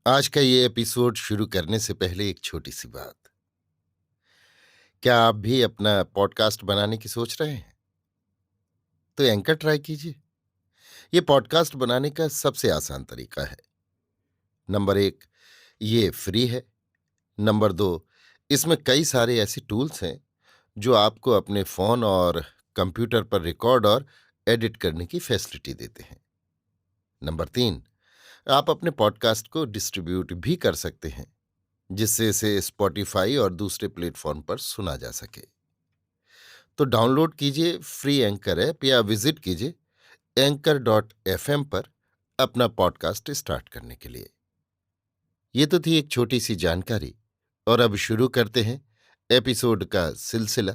आज का ये एपिसोड शुरू करने से पहले एक छोटी सी बात। क्या आप भी अपना पॉडकास्ट बनाने की सोच रहे हैं? तो एंकर ट्राई कीजिए। ये पॉडकास्ट बनाने का सबसे आसान तरीका है। नंबर 1, ये फ्री है। नंबर 2, इसमें कई सारे ऐसे टूल्स हैं जो आपको अपने फ़ोन और कंप्यूटर पर रिकॉर्ड और एडिट करने की फैसिलिटी देते हैं। नंबर 3, आप अपने पॉडकास्ट को डिस्ट्रीब्यूट भी कर सकते हैं, जिससे इसे स्पॉटिफाई और दूसरे प्लेटफॉर्म पर सुना जा सके। तो डाउनलोड कीजिए फ्री एंकर ऐप या विजिट कीजिए anchor.fm पर अपना पॉडकास्ट स्टार्ट करने के लिए। ये तो थी एक छोटी सी जानकारी, और अब शुरू करते हैं एपिसोड का सिलसिला।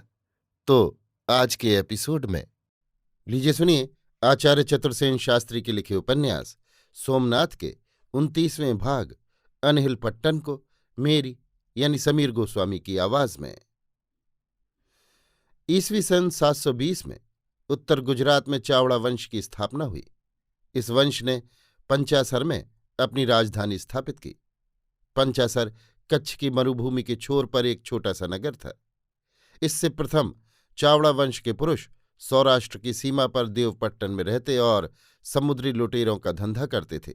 तो आज के एपिसोड में लीजिए सुनिए आचार्य चतुर्सेन शास्त्री के लिखे उपन्यास सोमनाथ के 29वें भाग अनहिल पट्टन को मेरी यानी समीर गोस्वामी की आवाज में। ईस्वी सन 720 में उत्तर गुजरात में चावड़ा वंश की स्थापना हुई। इस वंश ने पंचासर में अपनी राजधानी स्थापित की। पंचासर कच्छ की मरुभूमि के छोर पर एक छोटा सा नगर था। इससे प्रथम चावड़ा वंश के पुरुष सौराष्ट्र की सीमा पर देवपट्टन में रहते और समुद्री लुटेरों का धंधा करते थे।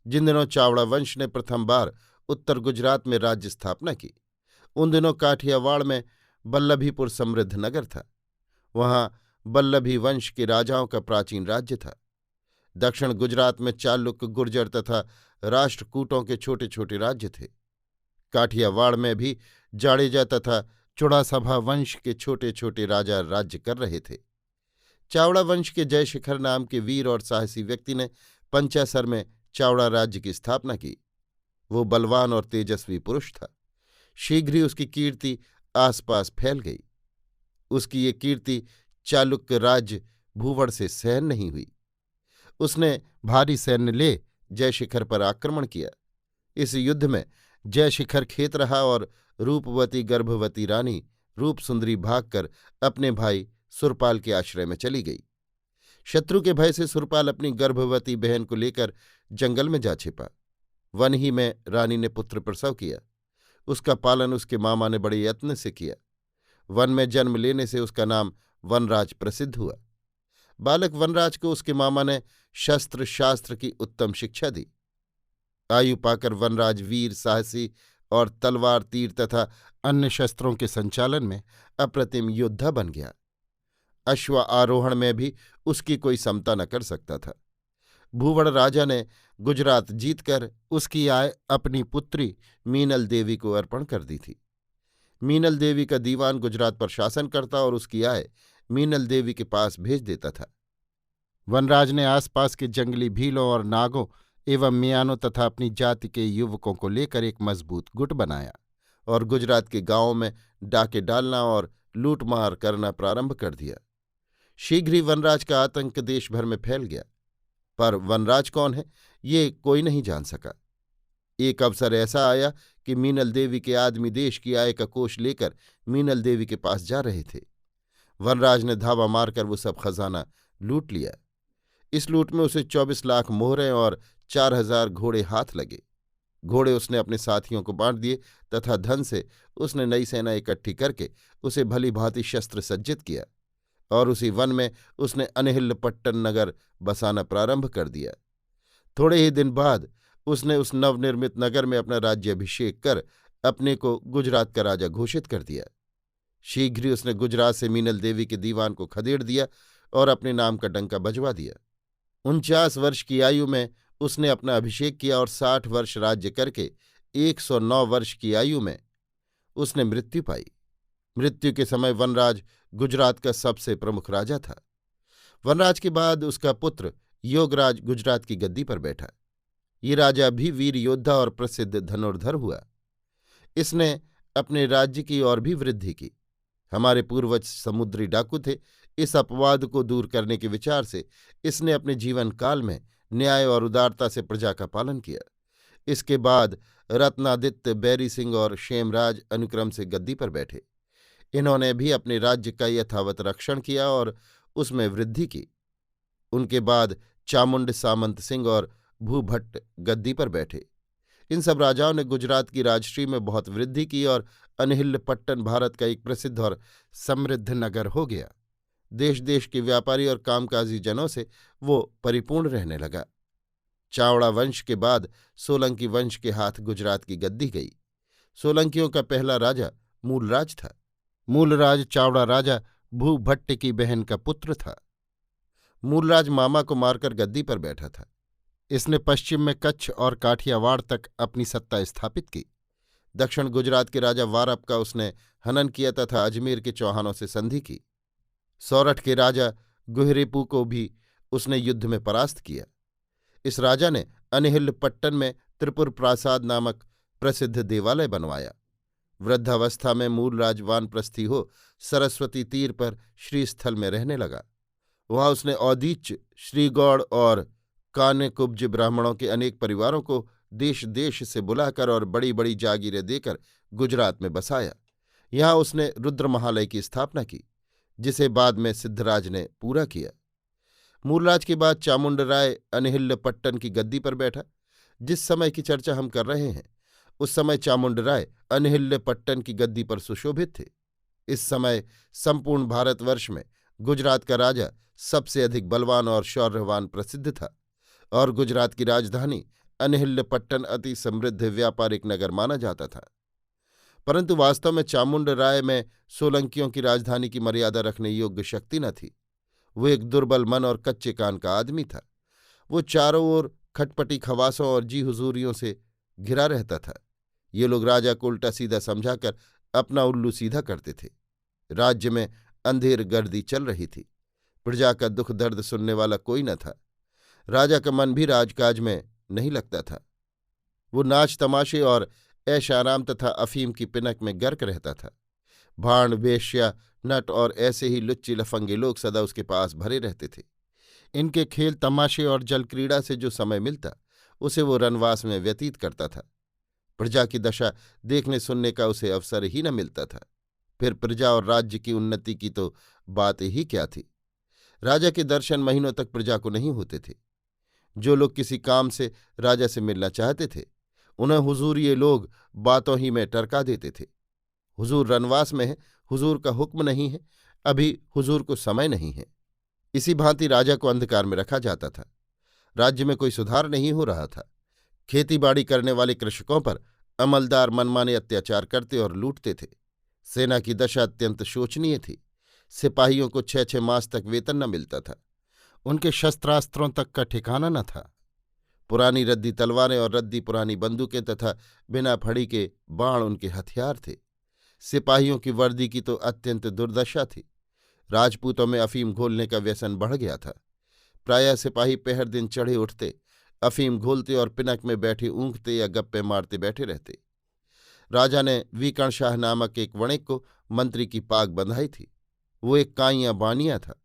जिन दिनों चावड़ा वंश ने प्रथम बार उत्तर गुजरात में राज्य स्थापना की, उन दिनों काठियावाड़ में बल्लभीपुर समृद्ध नगर था। वहां बल्लभी वंश के राजाओं का प्राचीन राज्य था। दक्षिण गुजरात में चालुक्य, गुर्जर तथा राष्ट्रकूटों के छोटे छोटे राज्य थे। काठियावाड़ में भी जाडेजा तथा चुड़ासभा वंश के छोटे छोटे राजा राज्य कर रहे थे। चावड़ा वंश के जयशिखर नाम के वीर और साहसी व्यक्ति ने पंचासर में चावड़ा राज्य की स्थापना की। वो बलवान और तेजस्वी पुरुष था। शीघ्र ही उसकी कीर्ति आसपास फैल गई। उसकी ये कीर्ति चालुक्य राज्य भूवड़ से सहन नहीं हुई। उसने भारी सैन्य ले जयशिखर पर आक्रमण किया। इस युद्ध में जयशिखर खेत रहा और रूपवती गर्भवती रानी रूपसुंदरी भागकर अपने भाई सुरपाल के आश्रय में चली गई। शत्रु के भय से सुरपाल अपनी गर्भवती बहन को लेकर जंगल में जा छिपा। वन ही में रानी ने पुत्र प्रसव किया। उसका पालन उसके मामा ने बड़े यत्न से किया। वन में जन्म लेने से उसका नाम वनराज प्रसिद्ध हुआ। बालक वनराज को उसके मामा ने शस्त्र शास्त्र की उत्तम शिक्षा दी। आयु पाकर वनराज वीर, साहसी और तलवार, तीर तथा अन्य शस्त्रों के संचालन में अप्रतिम योद्धा बन गया। अश्व आरोहण में भी उसकी कोई समता न कर सकता था। भूवड़ राजा ने गुजरात जीतकर उसकी आय अपनी पुत्री मीनल देवी को अर्पण कर दी थी। मीनल देवी का दीवान गुजरात पर शासन करता और उसकी आय मीनल देवी के पास भेज देता था। वनराज ने आसपास के जंगली भीलों और नागों एवं मियानों तथा अपनी जाति के युवकों को लेकर एक मजबूत गुट बनाया और गुजरात के गांवों में डाके डालना और लूटमार करना प्रारंभ कर दिया। शीघ्र ही वनराज का आतंक देश भर में फैल गया, पर वनराज कौन है ये कोई नहीं जान सका। एक अवसर ऐसा आया कि मीनल देवी के आदमी देश की आय का कोष लेकर मीनल देवी के पास जा रहे थे। वनराज ने धावा मारकर वो सब खजाना लूट लिया। इस लूट में उसे 24 लाख मोहरें और 4000 घोड़े हाथ लगे। घोड़े उसने अपने साथियों को बांट दिए तथा धन से उसने नई सेना इकट्ठी करके उसे भली भांति शस्त्र सज्जित किया और उसी वन में उसने अनहिल पट्टन नगर बसाना प्रारंभ कर दिया। थोड़े ही दिन बाद उसने उस नवनिर्मित नगर में अपना राज्याभिषेक कर अपने को गुजरात का राजा घोषित कर दिया। शीघ्र ही उसने गुजरात से मीनल देवी के दीवान को खदेड़ दिया और अपने नाम का डंका बजवा दिया। 49 वर्ष की आयु में उसने अपना अभिषेक किया और 60 वर्ष राज्य करके 109 वर्ष की आयु में उसने मृत्यु पाई। मृत्यु के समय वनराज गुजरात का सबसे प्रमुख राजा था। वनराज के बाद उसका पुत्र योगराज गुजरात की गद्दी पर बैठा। ये राजा भी वीर योद्धा और प्रसिद्ध धनुर्धर हुआ। इसने अपने राज्य की और भी वृद्धि की। हमारे पूर्वज समुद्री डाकू थे। इस अपवाद को दूर करने के विचार से इसने अपने जीवन काल में न्याय और उदारता से प्रजा का पालन किया। इसके बाद रत्नादित्य, बैरी सिंह और क्षेमराज अनुक्रम से गद्दी पर बैठे। इन्होंने भी अपने राज्य का यथावत रक्षण किया और उसमें वृद्धि की। उनके बाद चामुंड, सामंत सिंह और भूभट्ट गद्दी पर बैठे। इन सब राजाओं ने गुजरात की राजश्री में बहुत वृद्धि की और अनहिल्लपट्टन भारत का एक प्रसिद्ध और समृद्ध नगर हो गया। देश देश के व्यापारी और कामकाजी जनों से वो परिपूर्ण रहने लगा। चावड़ा वंश के बाद सोलंकी वंश के हाथ गुजरात की गद्दी गई। सोलंकियों का पहला राजा मूलराज था। मूलराज चावड़ा राजा भूभट्ट की बहन का पुत्र था। मूलराज मामा को मारकर गद्दी पर बैठा था। इसने पश्चिम में कच्छ और काठियावाड़ तक अपनी सत्ता स्थापित की। दक्षिण गुजरात के राजा वारप का उसने हनन किया तथा अजमेर के चौहानों से संधि की। सौरठ के राजा गुहरेपू को भी उसने युद्ध में परास्त किया। इस राजा ने अनहिल्लपट्टन में त्रिपुर प्रासाद नामक प्रसिद्ध देवालय बनवाया। वृद्धावस्था में मूलराज वानप्रस्थी हो सरस्वती तीर पर श्रीस्थल में रहने लगा। वहां उसने औदीच्य, श्रीगौड़ और कान्यकुब्ज ब्राह्मणों के अनेक परिवारों को देश देश से बुलाकर और बड़ी बड़ी जागीरें देकर गुजरात में बसाया। यहाँ उसने रुद्र महालय की स्थापना की, जिसे बाद में सिद्धराज ने पूरा किया। मूलराज के बाद चामुंडराय अनहिल्लपट्टन की गद्दी पर बैठा। जिस समय की चर्चा हम कर रहे हैं उस समय चामुंडराय अनहिल्लपट्टन की गद्दी पर सुशोभित थे। इस समय संपूर्ण भारतवर्ष में गुजरात का राजा सबसे अधिक बलवान और शौर्यवान प्रसिद्ध था और गुजरात की राजधानी अनहिल्लपट्टन अति समृद्ध व्यापारिक नगर माना जाता था। परंतु वास्तव में चामुंडराय में सोलंकियों की राजधानी की मर्यादा रखने योग्य शक्ति न थी। वो एक दुर्बल मन और कच्चे कान का आदमी था। वो चारों ओर खटपटी खवासों और जी हुजूरियों से घिरा रहता था। ये लोग राजा को उल्टा सीधा समझाकर अपना उल्लू सीधा करते थे। राज्य में अंधेर गर्दी चल रही थी। प्रजा का दुख दर्द सुनने वाला कोई न था। राजा का मन भी राजकाज में नहीं लगता था। वो नाच तमाशे और ऐश आराम तथा अफीम की पिनक में गर्क रहता था। भाण, वेश्या, नट और ऐसे ही लुच्ची लफंगे लोग सदा उसके पास भरे रहते थे। इनके खेल तमाशे और जलक्रीड़ा से जो समय मिलता उसे वो रनवास में व्यतीत करता था। प्रजा की दशा देखने सुनने का उसे अवसर ही न मिलता था। फिर प्रजा और राज्य की उन्नति की तो बात ही क्या थी। राजा के दर्शन महीनों तक प्रजा को नहीं होते थे। जो लोग किसी काम से राजा से मिलना चाहते थे उन्हें हुजूर ये लोग बातों ही में टरका देते थे। हुजूर रनवास में है, हुजूर का हुक्म नहीं है, अभी हुजूर को समय नहीं है। इसी भांति राजा को अंधकार में रखा जाता था। राज्य में कोई सुधार नहीं हो रहा था। खेतीबाड़ी करने वाले कृषकों पर अमलदार मनमाने अत्याचार करते और लूटते थे। सेना की दशा अत्यंत शोचनीय थी। सिपाहियों को 6-6 मास तक वेतन न मिलता था। उनके शस्त्रास्त्रों तक का ठिकाना न था। पुरानी रद्दी तलवारें और रद्दी पुरानी बंदूकें तथा बिना फड़ी के बाण उनके हथियार थे। सिपाहियों की वर्दी की तो अत्यंत दुर्दशा थी। राजपूतों में अफीम घोलने का व्यसन बढ़ गया था। प्रायः सिपाही पहर दिन चढ़े उठते, अफीम घोलते और पिनक में बैठे ऊँघते या गप्पे मारते बैठे रहते। राजा ने वीकण शाह नामक एक वणिक को मंत्री की पाग बंधाई थी। वो एक काइयां बानिया था।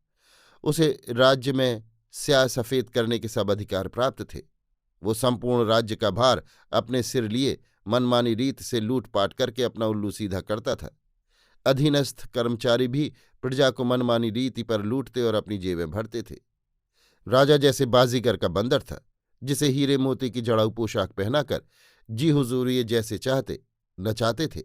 उसे राज्य में स्याह सफ़ेद करने के सब अधिकार प्राप्त थे। वो संपूर्ण राज्य का भार अपने सिर लिए मनमानी रीत से लूटपाट करके अपना उल्लू सीधा करता था। अधीनस्थ कर्मचारी भी प्रजा को मनमानी रीति पर लूटते और अपनी जेबें भरते थे। राजा जैसे बाजीगर का बंदर था, जिसे हीरे मोती की जड़ाऊ पोशाक पहनाकर जी हुजूरिये जैसे चाहते नचाते थे।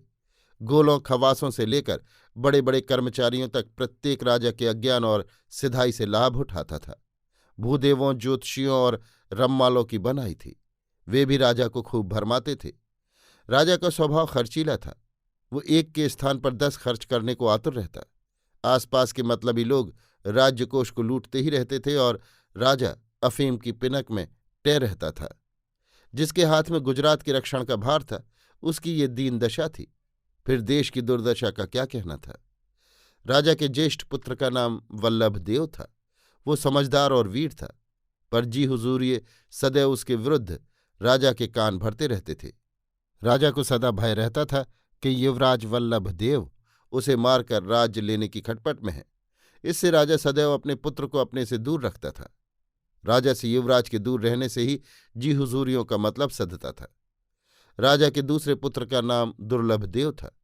गोलों खवासों से लेकर बड़े बड़े कर्मचारियों तक प्रत्येक राजा के अज्ञान और सिधाई से लाभ उठाता था। भूदेवों, ज्योतिषियों और रम्मालों की बनाई थी। वे भी राजा को खूब भरमाते थे। राजा का स्वभाव खर्चीला था। वो एक के स्थान पर 10 खर्च करने को आतुर रहता। आसपास के मतलबी लोग राज्यकोष को लूटते ही रहते थे और राजा अफीम की पिनक में टे रहता था। जिसके हाथ में गुजरात के रक्षण का भार था उसकी ये दीन दशा थी। फिर देश की दुर्दशा का क्या कहना था। राजा के ज्येष्ठ पुत्र का नाम वल्लभदेव था। वो समझदार और वीर था, पर जी हुजूरिये सदैव उसके विरुद्ध राजा के कान भरते रहते थे। राजा को सदा भय रहता था कि युवराज वल्लभदेव उसे मारकर राज्य लेने की खटपट में है। इससे राजा सदैव अपने पुत्र को अपने से दूर रखता था। राजा से युवराज के दूर रहने से ही जी हुजूरियों का मतलब सधता था। राजा के दूसरे पुत्र का नाम दुर्लभदेव था।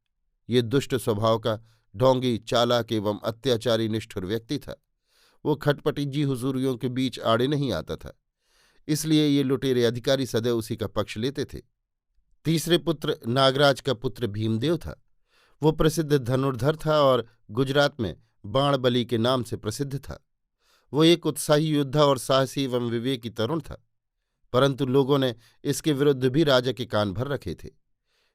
ये दुष्ट स्वभाव का ढोंगी, चालाक एवं अत्याचारी निष्ठुर व्यक्ति था। वो खटपटी जी हुजूरियों के बीच आड़े नहीं आता था। इसलिए ये लुटेरे अधिकारी सदैव उसी का पक्ष लेते थे। तीसरे पुत्र नागराज का पुत्र भीमदेव था। वो प्रसिद्ध धनुर्धर था और गुजरात में बाणबली के नाम से प्रसिद्ध था। वो एक उत्साही योद्धा और साहसी एवं विवेकी तरुण था, परंतु लोगों ने इसके विरुद्ध भी राजा के कान भर रखे थे।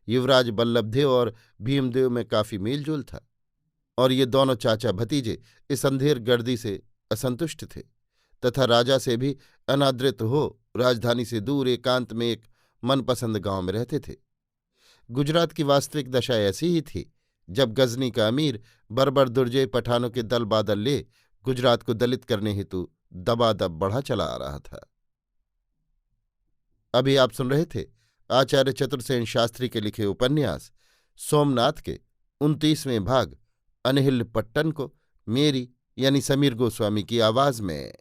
युवराज बल्लभदेव और भीमदेव में काफी मेलजोल था, और ये दोनों चाचा भतीजे इस अंधेर गर्दी से असंतुष्ट थे तथा राजा से भी अनादृत हो राजधानी से दूर एकांत में एक मनपसंद गांव में रहते थे। गुजरात की वास्तविक दशा ऐसी ही थी जब गजनी का अमीर बर्बर दुर्जय पठानों के दल बादल ले गुजरात को दलित करने हेतु दबादब बढ़ा चला आ रहा था। अभी आप सुन रहे थे आचार्य चतुर्सेन शास्त्री के लिखे उपन्यास सोमनाथ के 29वें भाग अनहिल पट्टन को मेरी यानी समीर गोस्वामी की आवाज में।